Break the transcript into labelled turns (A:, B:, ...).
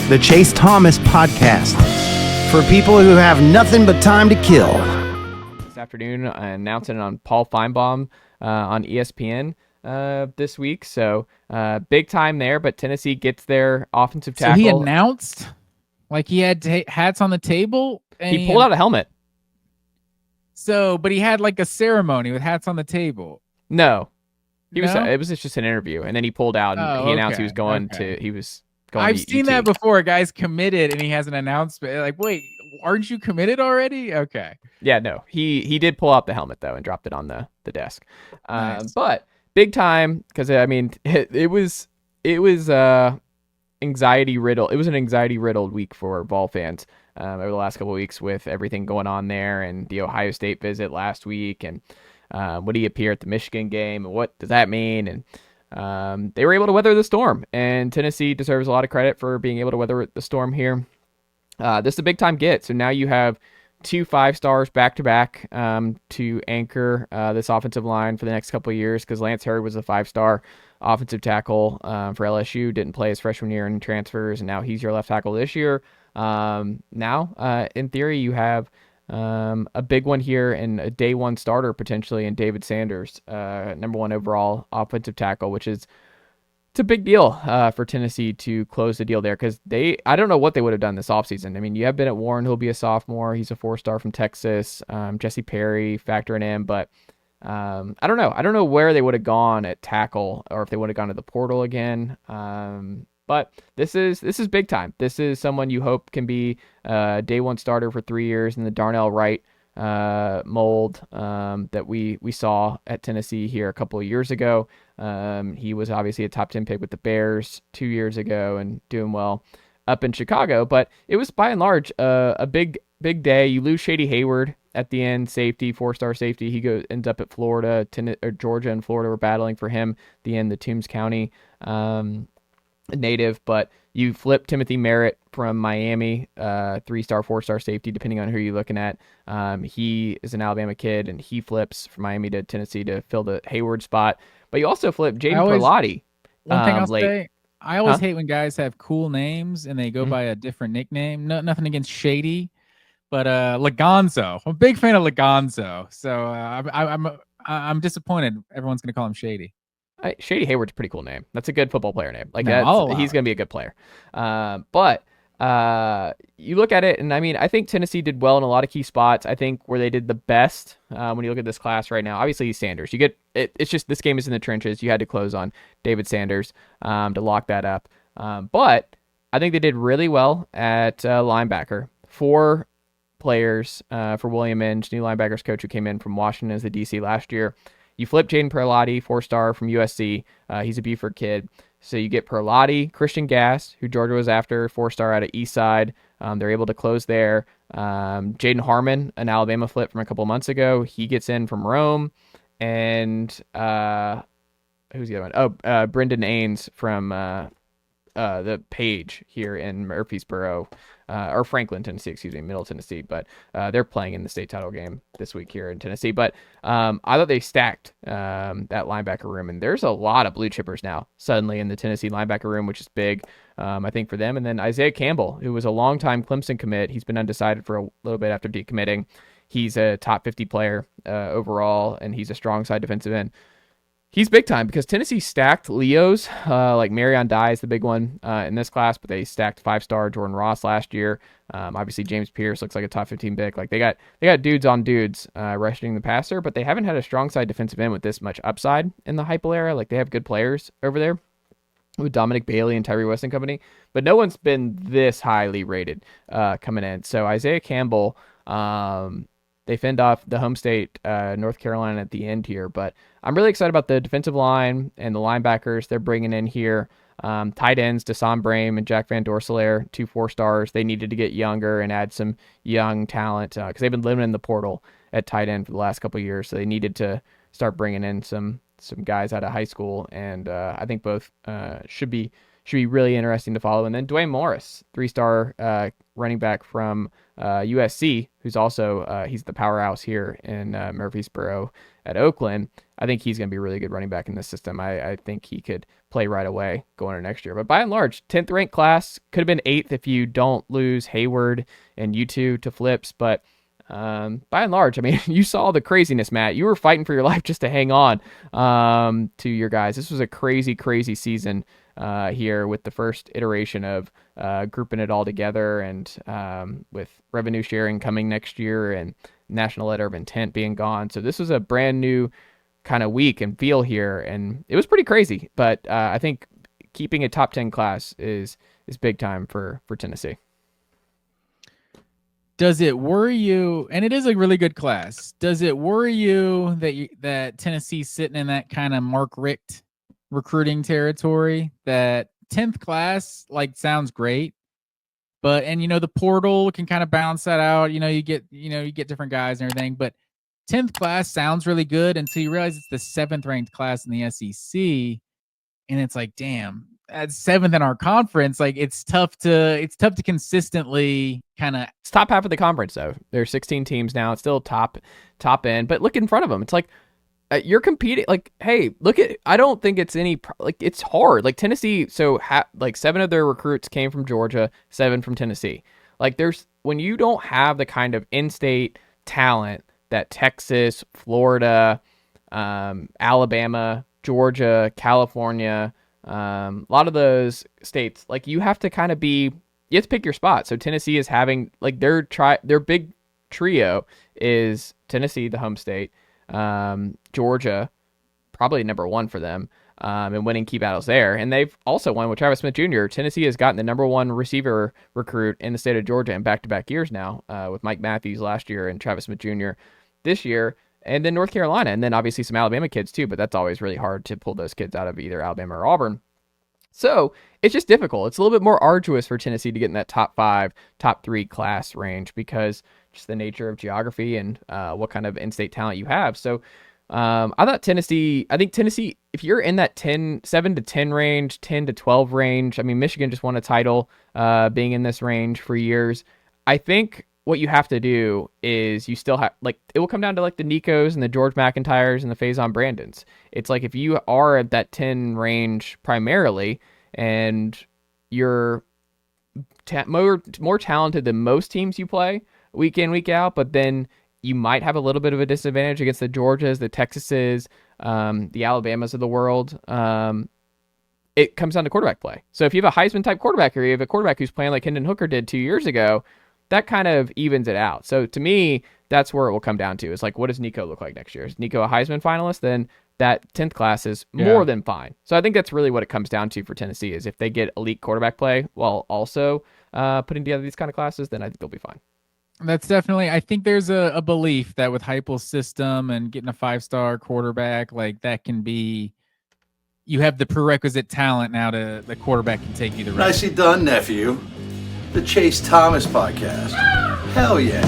A: the Chase Thomas Podcast, for people who have nothing but time to kill.
B: This afternoon, announcing it on Paul Feinbaum on ESPN this week. So big time there, but Tennessee gets their offensive tackle.
C: So he announced like he had hats on the table? And
B: he pulled out a helmet.
C: So, but he had like a ceremony with hats on the table.
B: No. It
C: No?
B: was just an interview, and then he pulled out and he announced he was going to
C: I've seen
B: ET.
C: that before. A guy's committed and he has an announcement. Like, wait, aren't you committed already? Okay.
B: Yeah, no. He did pull out the helmet though and dropped it on the desk.
C: Nice.
B: But big time, because I mean it was anxiety riddled. It was an anxiety riddled week for Vol fans over the last couple of weeks with everything going on there and the Ohio State visit last week and would he appear at the Michigan game and what does that mean? And they were able to weather the storm, and Tennessee deserves a lot of credit for being able to weather the storm here. This is a big time get. So now you have 2 5-stars back to back to anchor this offensive line for the next couple of years, because Lance Hurd was a 5-star offensive tackle for LSU, didn't play his freshman year in transfers, and now he's your left tackle this year. Now, in theory, you have a big one here and a day one starter potentially in David Sanders, number 1 overall offensive tackle, which is it's a big deal for Tennessee to close the deal there, because I don't know what they would have done this offseason. I mean, you have Bennett Warren, who'll be a sophomore. He's a 4-star from Texas. Jesse Perry factoring in, but I don't know. I don't know where they would have gone at tackle, or if they would have gone to the portal again. But this is big time. This is someone you hope can be a day one starter for 3 years in the Darnell Wright mold that we saw at Tennessee here a couple of years ago. He was obviously a top 10 pick with the Bears 2 years ago and doing well up in Chicago. But it was by and large a big day. You lose Shady Hayward at the end, safety, 4-star safety. He ends up at Florida. Georgia and Florida were battling for him at the end, the Toombs County native. But you flip Timothy Merritt from Miami, 3-star, 4-star safety, depending on who you're looking at. He is an Alabama kid, and he flips from Miami to Tennessee to fill the Hayward spot. But you also flip Jadon Perlotte.
C: One thing I'll
B: late.
C: say, I always hate when guys have cool names and they go by a different nickname. Nothing against Shady, but Lagonzo. I'm a big fan of Lagonzo, so I'm disappointed. Everyone's gonna call him Shady.
B: Shady Hayward's a pretty cool name. That's a good football player name. Like he's going to be a good player. But you look at it, and I mean, I think Tennessee did well in a lot of key spots. I think where they did the best when you look at this class right now, obviously Sanders. You get it. It's just this game is in the trenches. You had to close on David Sanders to lock that up. But I think they did really well at linebacker. 4 players for William Inge, new linebackers coach who came in from Washington as the DC last year. You flip Jadon Perlotte, 4-star from USC. He's a Buford kid. So you get Perlotte, Christian Gass, who Georgia was after, 4-star out of Eastside. They're able to close there. Jaden Harmon, an Alabama flip from a couple months ago. He gets in from Rome. And who's the other one? Oh, Brendan Ains from the Page here in Murfreesboro. Or Franklin, Tennessee, Middle Tennessee, but they're playing in the state title game this week here in Tennessee. But I thought they stacked that linebacker room, and there's a lot of blue chippers now suddenly in the Tennessee linebacker room, which is big, I think, for them. And then Isaiah Campbell, who was a longtime Clemson commit, he's been undecided for a little bit after decommitting. He's a top 50 player overall, and he's a strong side defensive end. He's big time because Tennessee stacked Leos, like Marion Dye is the big one in this class, but they stacked 5-star Jordan Ross last year. Obviously, James Pierce looks like a top 15 pick. Like they got dudes on dudes rushing the passer, but they haven't had a strong side defensive end with this much upside in the Heupel era. Like they have good players over there with Dominic Bailey and Tyree West and company, but no one's been this highly rated coming in. So Isaiah Campbell, they fend off the home state, North Carolina, at the end here. But I'm really excited about the defensive line and the linebackers they're bringing in here. Tight ends, Desan Brame and Jack Van Dorselaer, 2 4-stars. They needed to get younger and add some young talent because they've been living in the portal at tight end for the last couple of years. So they needed to start bringing in some guys out of high school. And I think both should be really interesting to follow. And then Dwayne Morris, 3-star running back from USC, who's also he's the powerhouse here in Murfreesboro at Oakland. I think he's going to be a really good running back in this system. I think he could play right away going into next year. But by and large, 10th ranked class, could have been 8th if you don't lose Hayward and U2 to flips. But by and large, I mean, you saw the craziness, Matt. You were fighting for your life just to hang on to your guys. This was a crazy, crazy season here with the first iteration of grouping it all together, and with revenue sharing coming next year and national letter of intent being gone. So this was a brand new kind of week and feel here, and it was pretty crazy. But I think keeping a top 10 class is big time for Tennessee.
C: Does it worry you? And it is a really good class. Does it worry you that Tennessee's sitting in that kind of Mark Richt recruiting territory? That 10th class sounds great, but the portal can kind of balance that out. You get different guys and everything, but 10th class sounds really good until you realize it's the 7th ranked class in the SEC, and it's like, damn, that's 7th in our conference. It's tough to consistently kind of.
B: It's top half of the conference though. There's 16 teams now. It's still top end, but look in front of them. It's like you're competing. Hey, look at. I don't think it's it's hard. Tennessee. So 7 of their recruits came from Georgia, 7 from Tennessee. When you don't have the kind of in-state talent that Texas, Florida, Alabama, Georgia, California, a lot of those states, you have to kind of you have to pick your spot. So Tennessee is having their big trio is Tennessee, the home state, Georgia, probably number 1 for them, and winning key battles there. And they've also won with Travis Smith Jr. Tennessee has gotten the number 1 receiver recruit in the state of Georgia in back-to-back years now, with Mike Matthews last year and Travis Smith Jr. this year, and then North Carolina, and then obviously some Alabama kids too, but that's always really hard to pull those kids out of either Alabama or Auburn. So it's just difficult. It's a little bit more arduous for Tennessee to get in that top 5, top 3 class range because just the nature of geography and what kind of in-state talent you have. So I think Tennessee, if you're in that 7 to 10 range, 10 to 12 range, I mean, Michigan just won a title being in this range for years. I think what you have to do is you still have, it will come down to the Nikos and the George McIntyres and the Faison Brandons. It's if you are at that 10 range primarily and you're more talented than most teams you play week in, week out, but then you might have a little bit of a disadvantage against the Georgias, the Texases, the Alabamas of the world. It comes down to quarterback play. So if you have a Heisman type quarterback, or you have a quarterback who's playing like Hendon Hooker did 2 years ago, that kind of evens it out. So to me, that's where it will come down to. Is what does Nico look like next year? Is Nico a Heisman finalist? Then that 10th class is more than fine. So I think that's really what it comes down to for Tennessee, is if they get elite quarterback play while also putting together these kind of classes, then I think they'll be fine.
C: That's definitely, I think there's a belief that with Heupel's system and getting a 5-star quarterback, that can be, you have the prerequisite talent now to the quarterback can take you the rest.
D: Nicely done, nephew. The Chase Thomas Podcast. Hell yeah.